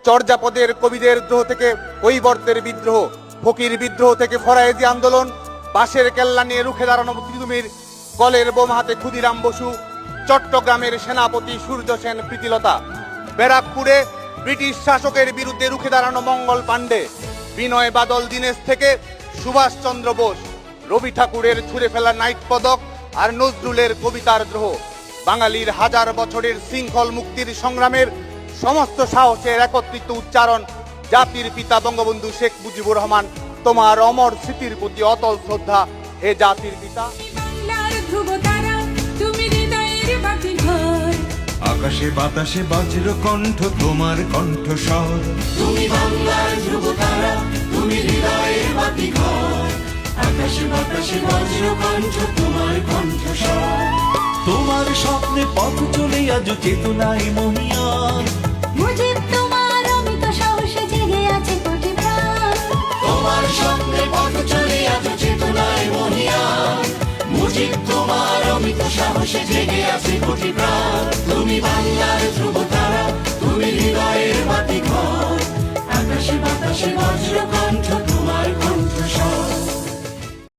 চর্যাপদের কবিদের দ্রোহ থেকে কৈবর্তের বিদ্রোহ, ফকির বিদ্রোহ থেকে ফরায়েজি আন্দোলন, বাঁশের কেল্লা নিয়ে রুখে দাঁড়ানো তিতুমির, কলের বোমা হাতে ক্ষুদিরাম বসু, চট্টগ্রামের সেনাপতি সূর্য সেন প্রীতিলতা, ব্যারাকপুরে ব্রিটিশ শাসকের বিরুদ্ধে রুখে দাঁড়ানো মঙ্গল পাণ্ডে, বিনয় বাদল দীনেশ থেকে সুভাষচন্দ্র বোস, রবি ঠাকুরের ছুঁড়ে ফেলা নাইট পদক আর নজরুলের কবিতার দ্রোহ, বাঙালির হাজার বছরের শৃঙ্খল মুক্তির সংগ্রামের সমস্ত সাহসের একত্রিত উচ্চারণ। জাতির পিতা বঙ্গবন্ধু শেখ মুজিবুর রহমান, তোমার অমর স্মৃতির প্রতি অতল শ্রদ্ধা। হে জাতির পিতা। আকাশে বাতাসে বজ্র কণ্ঠ, তোমার কণ্ঠস্বর। তুমি বাংলার ধ্রুব তারা, তুমি হৃদয়ের বাতিঘর। আকাশে বাতাসে বজ্র কণ্ঠ, তোমার কণ্ঠস্বর। তোমার স্বপ্নে পথ চলে আজ চেতনায় মহিয়ান। মুজিব তোমার অমিত সাহসে জেগে আছে কোটি প্রাণ। তোমার স্বপ্নে পথ চলে আজ চেতনায় মহিয়ান। মুজিব তোমার অমিত সাহসে জেগে আছে কোটি প্রাণ। তুমি বাংলার ধ্রুব